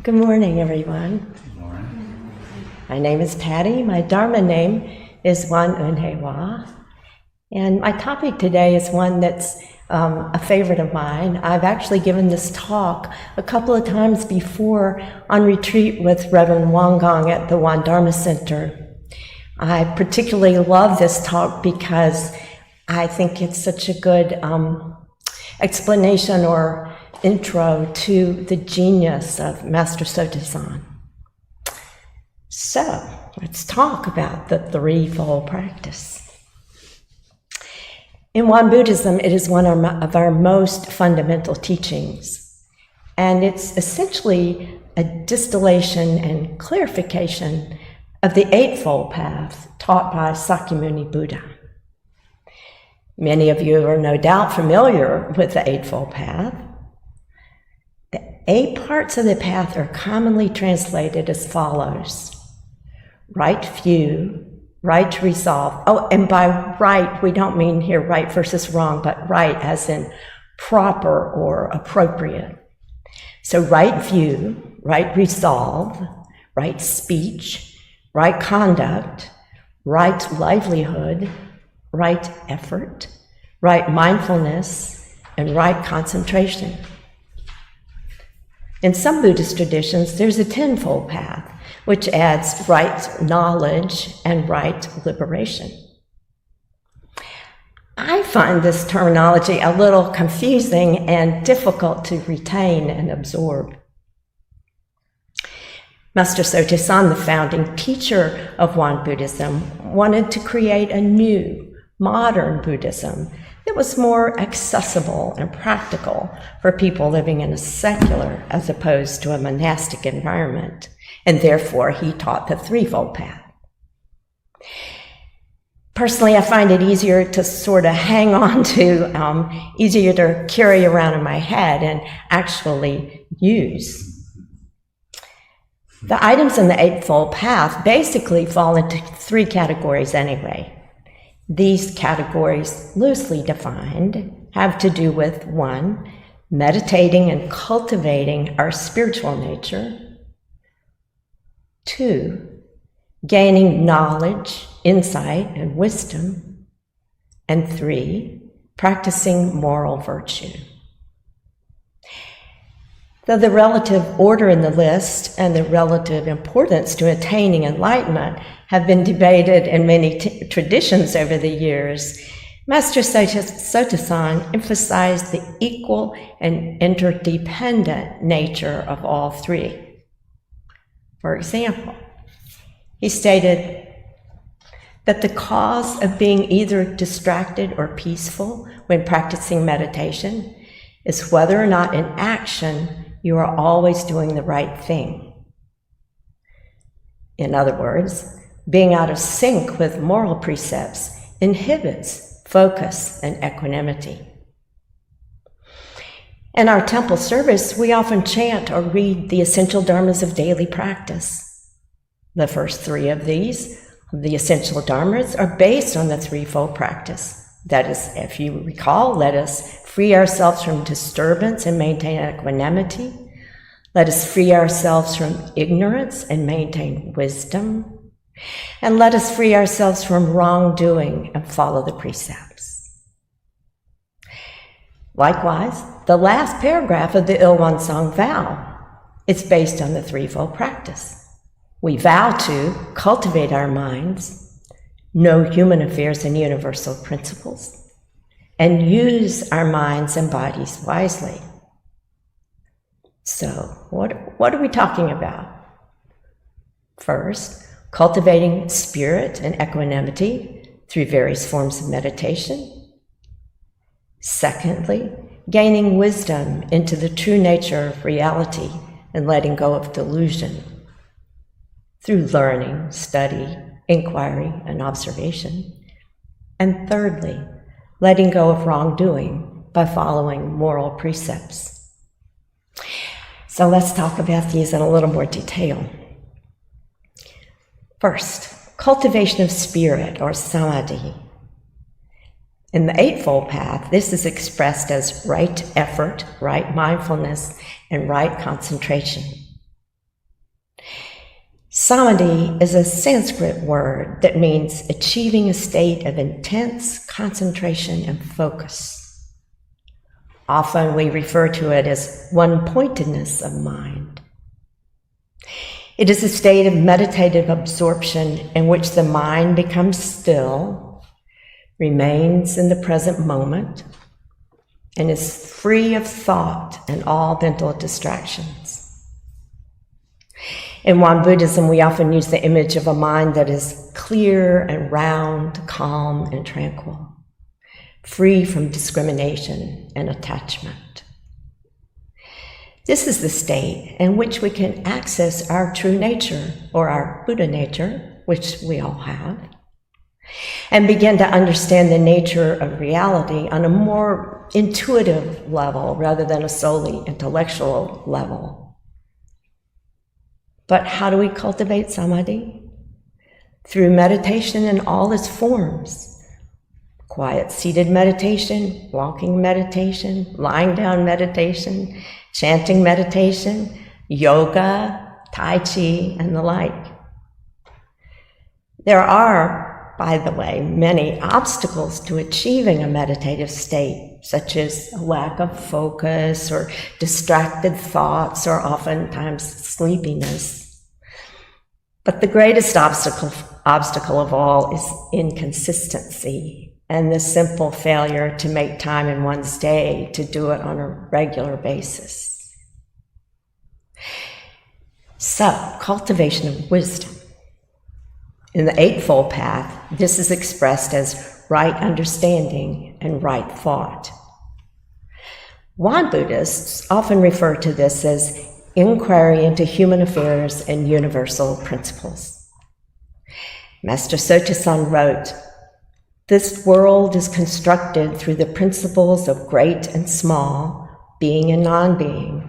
Good morning, everyone. Good morning. My name is Patty. My Dharma name is Wan Hwa. And my topic today is one that's a favorite of mine. I've actually given this talk a couple of times before on retreat with Reverend Wangong at the Wan Dharma Center. I particularly love this talk because I think it's such a good explanation or intro to the genius of Master Sotasan. So let's talk about the Threefold Practice. In Won Buddhism, it is one of our most fundamental teachings, and it's essentially a distillation and clarification of the Eightfold Path taught by Sakyamuni Buddha. Many of you are no doubt familiar with the Eightfold Path. The 8 parts of the path are commonly translated as follows: right view, right resolve. Oh, and by right, we don't mean here right versus wrong, but right as in proper or appropriate. So right view, right resolve, right speech, right conduct, right livelihood, right effort, right mindfulness, and right concentration. In some Buddhist traditions, there's a 10-fold path, which adds right knowledge and right liberation. I find this terminology a little confusing and difficult to retain and absorb. Master Sotasan, the founding teacher of Won Buddhism, wanted to create a new, modern Buddhism that was more accessible and practical for people living in a secular as opposed to a monastic environment, and therefore he taught the Threefold Path. Personally, I find it easier to sort of hang on to, easier to carry around in my head and actually use. The items in the Eightfold Path basically fall into 3 categories anyway. These categories, loosely defined, have to do with 1, meditating and cultivating our spiritual nature; 2, gaining knowledge, insight, and wisdom; and 3, practicing moral virtue. Though the relative order in the list and the relative importance to attaining enlightenment have been debated in many traditions over the years, Master Sotasan emphasized the equal and interdependent nature of all 3. For example, he stated that the cause of being either distracted or peaceful when practicing meditation is whether or not in action you are always doing the right thing. In other words, being out of sync with moral precepts inhibits focus and equanimity. In our temple service, we often chant or read the essential dharmas of daily practice. The first 3 of these, the essential dharmas, are based on the Threefold Practice. That is, if you recall, let us free ourselves from disturbance and maintain equanimity. Let us free ourselves from ignorance and maintain wisdom. And let us free ourselves from wrongdoing and follow the precepts. Likewise, the last paragraph of the Il Song vow is based on the Threefold Practice. We vow to cultivate our minds, know human affairs and universal principles, and use our minds and bodies wisely. So, what are we talking about? First, cultivating spirit and equanimity through various forms of meditation. Secondly, gaining wisdom into the true nature of reality and letting go of delusion through learning, study, inquiry, and observation. And thirdly, letting go of wrongdoing by following moral precepts. So let's talk about these in a little more detail. First, cultivation of spirit or samadhi. In the Eightfold Path, this is expressed as right effort, right mindfulness, and right concentration. Samadhi is a Sanskrit word that means achieving a state of intense concentration and focus. Often we refer to it as one-pointedness of mind. It is a state of meditative absorption in which the mind becomes still, remains in the present moment, and is free of thought and all mental distractions. In Won Buddhism, we often use the image of a mind that is clear and round, calm and tranquil, free from discrimination and attachment. This is the state in which we can access our true nature, or our Buddha nature, which we all have, and begin to understand the nature of reality on a more intuitive level rather than a solely intellectual level. But how do we cultivate samadhi? Through meditation in all its forms. Quiet seated meditation, walking meditation, lying down meditation, chanting meditation, yoga, tai chi, and the like. There are, by the way, many obstacles to achieving a meditative state, such as a lack of focus or distracted thoughts or oftentimes sleepiness. But the greatest obstacle of all is inconsistency and the simple failure to make time in one's day to do it on a regular basis. So, cultivation of wisdom. In the Eightfold Path, this is expressed as right understanding and right thought. Won Buddhists often refer to this as inquiry into human affairs and universal principles. Master Sotasan wrote, "This world is constructed through the principles of great and small, being and non-being,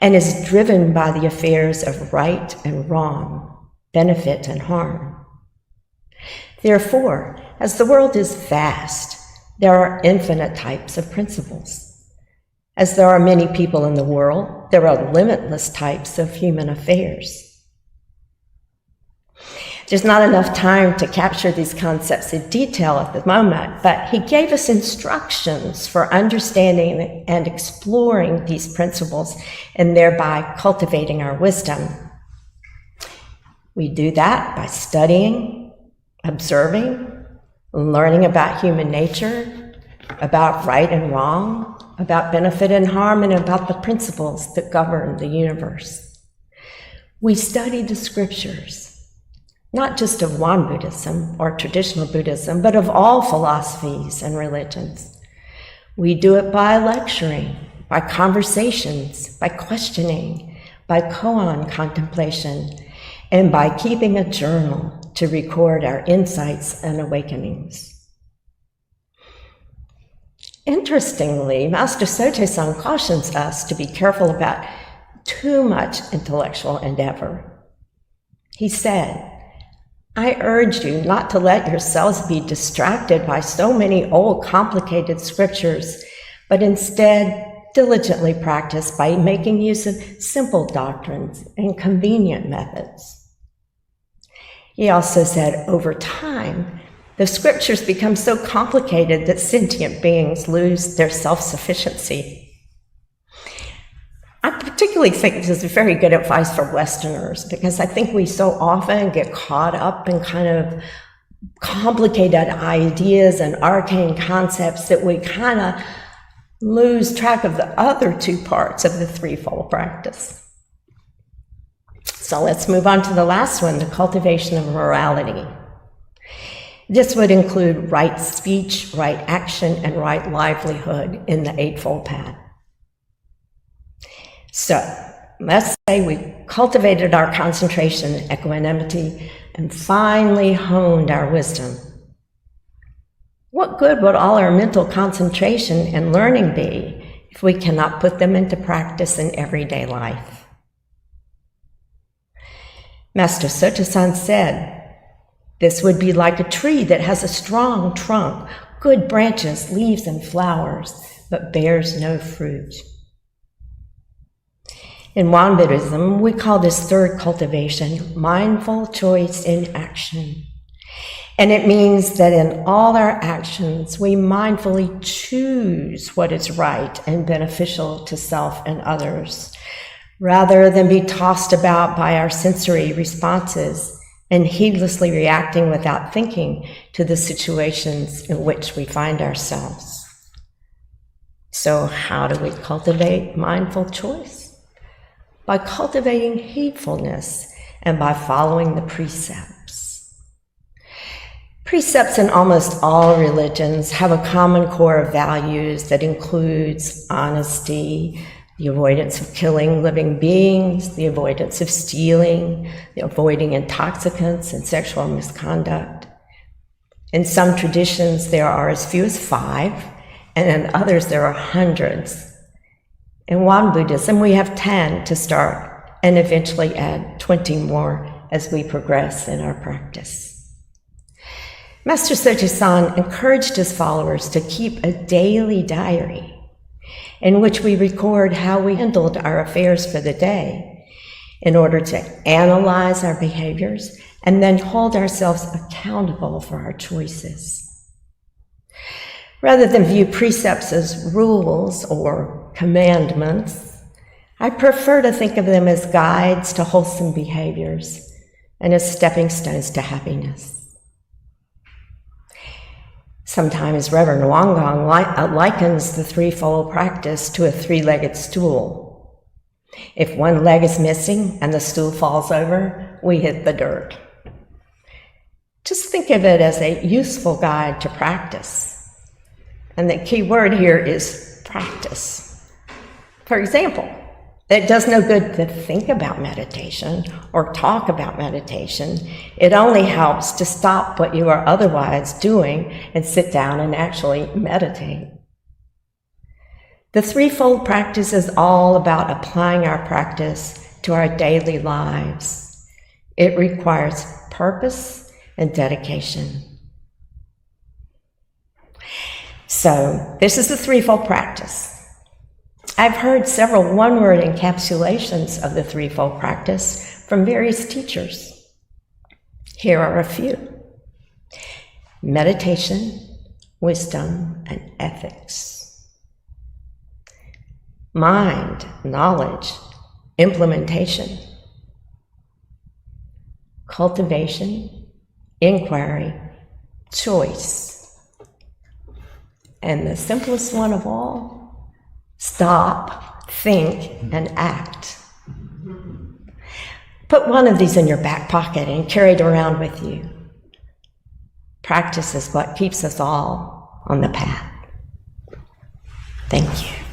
and is driven by the affairs of right and wrong, benefit and harm. Therefore, as the world is vast, there are infinite types of principles. As there are many people in the world, there are limitless types of human affairs." There's not enough time to capture these concepts in detail at the moment, but he gave us instructions for understanding and exploring these principles and thereby cultivating our wisdom. We do that by studying, observing, learning about human nature, about right and wrong, about benefit and harm, and about the principles that govern the universe. We study the scriptures, not just of Won Buddhism or traditional Buddhism, but of all philosophies and religions. We do it by lecturing, by conversations, by questioning, by koan contemplation, and by keeping a journal to record our insights and awakenings. Interestingly, Master Sotasan cautions us to be careful about too much intellectual endeavor. He said, "I urge you not to let yourselves be distracted by so many old, complicated scriptures, but instead diligently practice by making use of simple doctrines and convenient methods." He also said, over time, the scriptures become so complicated that sentient beings lose their self-sufficiency. I particularly think this is very good advice for Westerners, because I think we so often get caught up in kind of complicated ideas and arcane concepts that we kind of lose track of the other two parts of the Threefold Practice. So let's move on to the last one, the cultivation of morality. This would include right speech, right action, and right livelihood in the Eightfold Path. So, let's say we cultivated our concentration and equanimity and finally honed our wisdom. What good would all our mental concentration and learning be if we cannot put them into practice in everyday life? Master Sotasan said, "This would be like a tree that has a strong trunk, good branches, leaves, and flowers, but bears no fruit." In Won Buddhism, we call this third cultivation mindful choice in action. And it means that in all our actions, we mindfully choose what is right and beneficial to self and others, rather than be tossed about by our sensory responses and heedlessly reacting without thinking to the situations in which we find ourselves. So how do we cultivate mindful choice? By cultivating heedfulness and by following the precepts. Precepts in almost all religions have a common core of values that includes honesty, the avoidance of killing living beings, the avoidance of stealing, the avoiding intoxicants and sexual misconduct. In some traditions, there are as few as 5, and in others, there are hundreds. In Won Buddhism, we have 10 to start and eventually add 20 more as we progress in our practice. Master Sotaesan encouraged his followers to keep a daily diary in which we record how we handled our affairs for the day in order to analyze our behaviors and then hold ourselves accountable for our choices. Rather than view precepts as rules or commandments, I prefer to think of them as guides to wholesome behaviors and as stepping stones to happiness. Sometimes Reverend Wangang likens the threefold practice to a 3-legged stool. If one leg is missing and the stool falls over, we hit the dirt. Just think of it as a useful guide to practice. And the key word here is practice. For example, it does no good to think about meditation or talk about meditation. It only helps to stop what you are otherwise doing and sit down and actually meditate. The threefold practice is all about applying our practice to our daily lives. It requires purpose and dedication. So, this is the threefold practice. I've heard several one-word encapsulations of the threefold practice from various teachers. Here are a few: meditation, wisdom, and ethics. Mind, knowledge, implementation. Cultivation, inquiry, choice. And the simplest one of all, stop, think, and act. Put one of these in your back pocket and carry it around with you. Practice is what keeps us all on the path. Thank you.